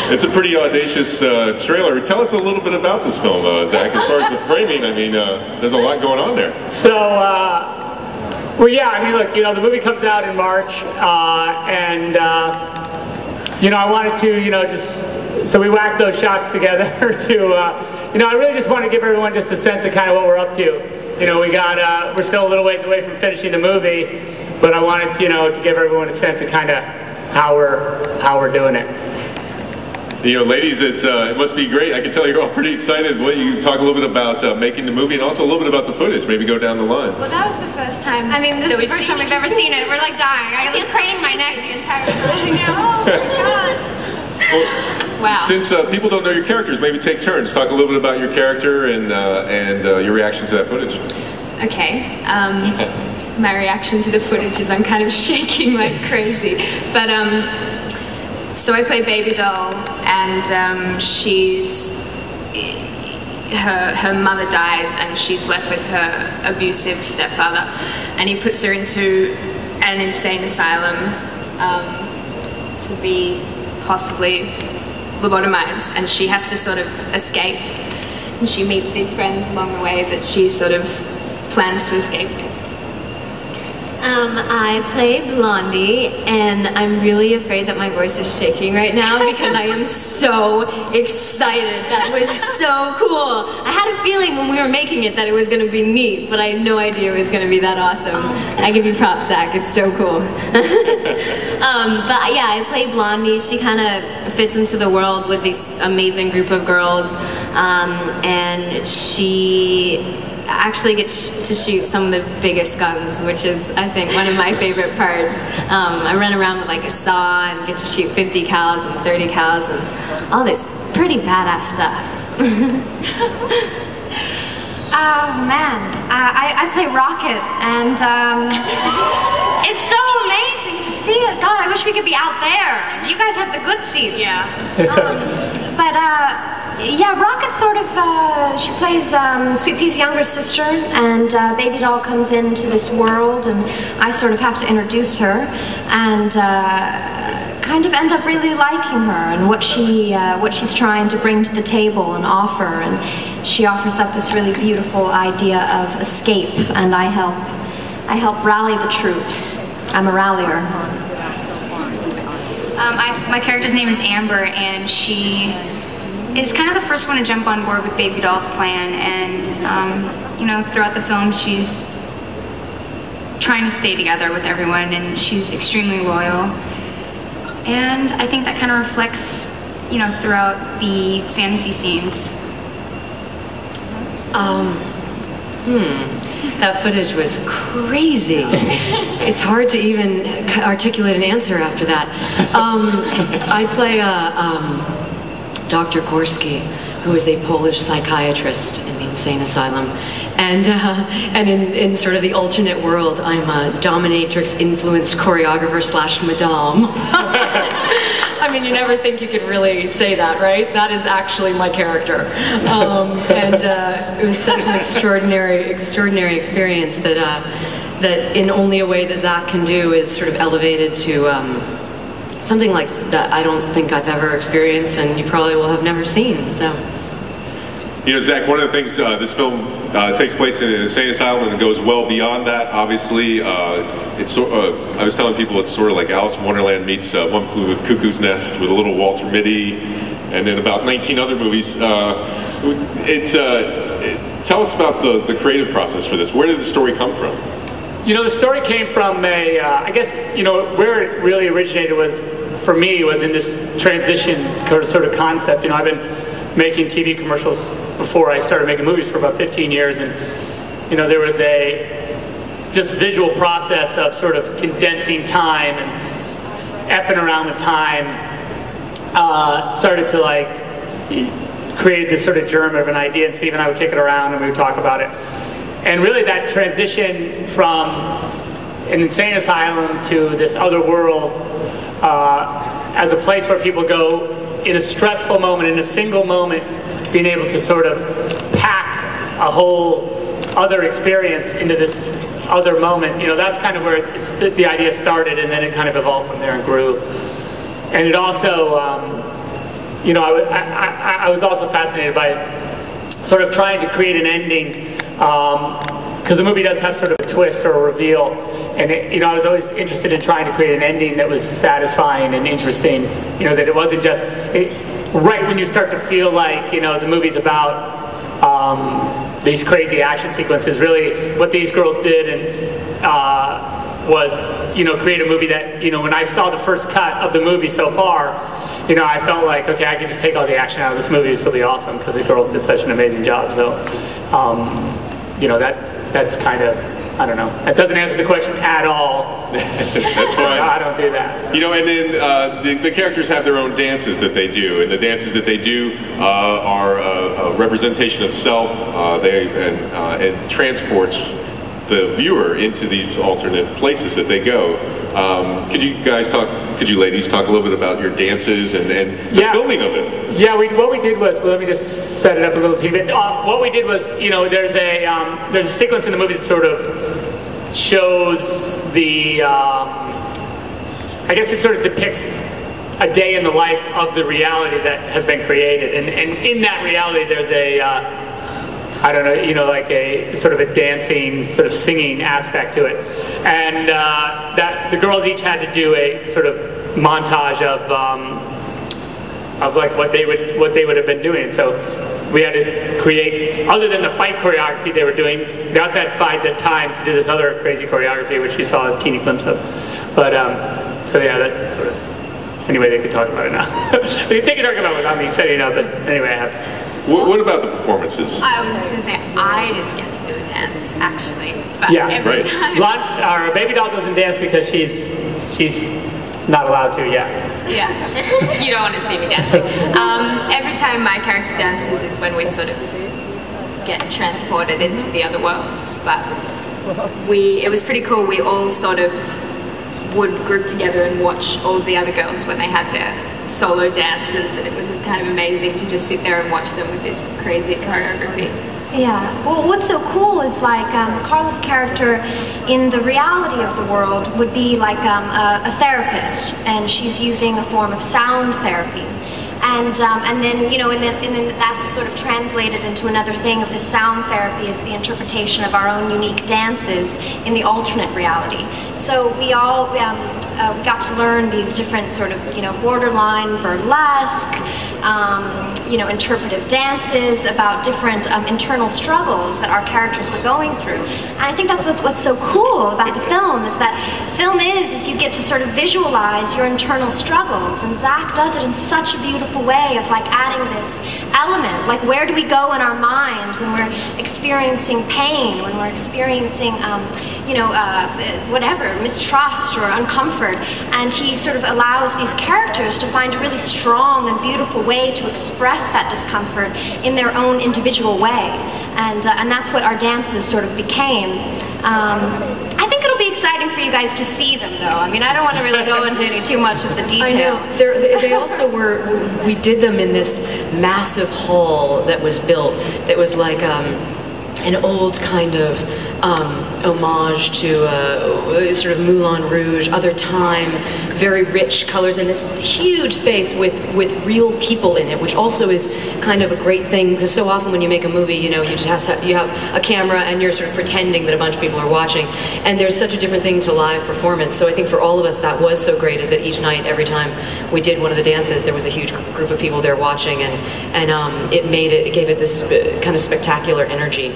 It's a pretty audacious trailer. Tell us a little bit about this film, Zach. As far as the framing, I mean, there's a lot going on there. So, well, yeah, I mean, look, you know, the movie comes out in March, and you know, I wanted to, you know, just, so we whacked those shots together to, you know, I really just want to give everyone just a sense of kind of what we're up to. You know, we're still a little ways away from finishing the movie, but I wanted to, you know, to give everyone a sense of kind of how we're doing it. You know, ladies, it must be great. I can tell you're all pretty excited. Well, you talk a little bit about making the movie and also a little bit about the footage. Maybe go down the line. Well, that was the first time. I mean, this is the first time we've ever seen it. We're like dying. I was craning my neck the entire time. Oh my God. Well, wow. Since people don't know your characters, maybe take turns. Talk a little bit about your character and your reaction to that footage. Okay. My reaction to the footage is I'm kind of shaking like crazy. But so I play Baby Doll, and her mother dies, and she's left with her abusive stepfather, and he puts her into an insane asylum to be possibly lobotomized, and she has to sort of escape, and she meets these friends along the way that she sort of plans to escape with. I play Blondie, and I'm really afraid that my voice is shaking right now because I am so excited. That was so cool. I had a feeling when we were making it that it was going to be neat, but I had no idea it was going to be that awesome. I give you props, Zach. It's so cool. But yeah, I play Blondie. She kind of fits into the world with this amazing group of girls, and she actually gets to shoot some of the biggest guns, which is, I think, one of my favorite parts. I run around with like a saw and get to shoot 50 cals and 30 cals and all this pretty badass stuff. Oh man, I play Rocket, and it's so amazing to see it. God, I wish we could be out there. You guys have the good seats. Yeah. Yeah, Rocket sort of, she plays Sweet Pea's younger sister, and Baby Doll comes into this world, and I sort of have to introduce her, and kind of end up really liking her, and what she's trying to bring to the table and offer, and she offers up this really beautiful idea of escape, and I help rally the troops. I'm a rallier. My character's name is Amber, and she is kind of the first one to jump on board with Baby Doll's plan, and you know, throughout the film she's trying to stay together with everyone, and she's extremely loyal, and I think that kind of reflects, you know, throughout the fantasy scenes. That footage was crazy. It's hard to even articulate an answer after that. I play Dr. Gorski, who is a Polish psychiatrist in the insane asylum. And in sort of the alternate world, I'm a dominatrix-influenced choreographer slash madame. I mean, you never think you could really say that, right? That is actually my character. And it was such an extraordinary experience that in only a way that Zach can do is sort of elevated to something like that I don't think I've ever experienced, and you probably will have never seen. So, you know, Zach, one of the things this film takes place in an insane asylum, and it goes well beyond that. Obviously, it's I was telling people it's sort of like Alice in Wonderland meets One Flew Over the Cuckoo's Nest with a little Walter Mitty, and then about 19 other movies. Tell us about the creative process for this. Where did the story come from? You know, the story came from I guess, you know, where it really originated was, for me, was in this transition sort of concept. You know, I've been making TV commercials before I started making movies for about 15 years, and, you know, there was a just visual process of sort of condensing time and effing around with time, started to like create this sort of germ of an idea, and Steve and I would kick it around and we would talk about it. And really that transition from an insane asylum to this other world as a place where people go in a stressful moment, in a single moment, being able to sort of pack a whole other experience into this other moment. You know, that's kind of where the idea started, and then it kind of evolved from there and grew. And it also, you know, I was also fascinated by sort of trying to create an ending, because the movie does have sort of a twist or a reveal, and you know, I was always interested in trying to create an ending that was satisfying and interesting. You know, that it wasn't just right when you start to feel like, you know, the movie's about these crazy action sequences. Really, what these girls did was, you know, create a movie that, you know, when I saw the first cut of the movie so far, you know, I felt like, okay, I could just take all the action out of this movie. This will be awesome because the girls did such an amazing job. So, you know, that's kind of, I don't know. That doesn't answer the question at all. That's fine. I don't do that. You know, and then the characters have their own dances that they do, and the dances that they do are a representation of self. And transports the viewer into these alternate places that they go. Could you ladies talk a little bit about your dances and the filming of it? Yeah, what we did was, well, let me just set it up a little too bit. What we did was, you know, there's a sequence in the movie that sort of shows the, I guess it sort of depicts a day in the life of the reality that has been created, and in that reality there's a I don't know, you know, like a sort of a dancing, sort of singing aspect to it, and that the girls each had to do a sort of montage of like what they would have been doing. So we had to create, other than the fight choreography they were doing, they also had to find the time to do this other crazy choreography, which you saw a teeny glimpse of. But so yeah, that sort of. Anyway, they could talk about it now. They could talk about it without me setting it up, but anyway, I have to. What about the performances? I was just going to say, I didn't get to do a dance, actually. But yeah, every time. Our baby doll doesn't dance because she's not allowed to yet. Yeah, you don't want to see me dancing. Every time my character dances is when we sort of get transported into the other worlds. But it was pretty cool. We all sort of would group together and watch all the other girls when they had their solo dances, and it was kind of amazing to just sit there and watch them with this crazy choreography. Yeah, well, what's so cool is like Carla's character in the reality of the world would be like a therapist, and she's using a form of sound therapy. And then, you know, and then that's sort of translated into another thing of the sound therapy is the interpretation of our own unique dances in the alternate reality. So we all we got to learn these different sort of, you know, borderline burlesque, you know, interpretive dances about different internal struggles that our characters were going through. And I think that's what's so cool about the film is that film is you get to sort of visualize your internal struggles, and Zach does it in such a beautiful way of like adding this element, like where do we go in our mind when we're experiencing pain, when we're experiencing you know, whatever, mistrust or uncomfort, and he sort of allows these characters to find a really strong and beautiful way to express that discomfort in their own individual way, and that's what our dances sort of became. I think it'll be exciting for you guys to see them, though. I mean, I don't want to really go into any too much of the detail. I know. They also were, we did them in this massive hall that was built that was like an old kind of homage to sort of Moulin Rouge, other time, very rich colors, in this huge space with real people in it, which also is kind of a great thing, because so often when you make a movie, you know, you just have a camera and you're sort of pretending that a bunch of people are watching, and there's such a different thing to live performance. So I think for all of us that was so great, is that each night, every time we did one of the dances, there was a huge group of people there watching, and it gave it this kind of spectacular energy.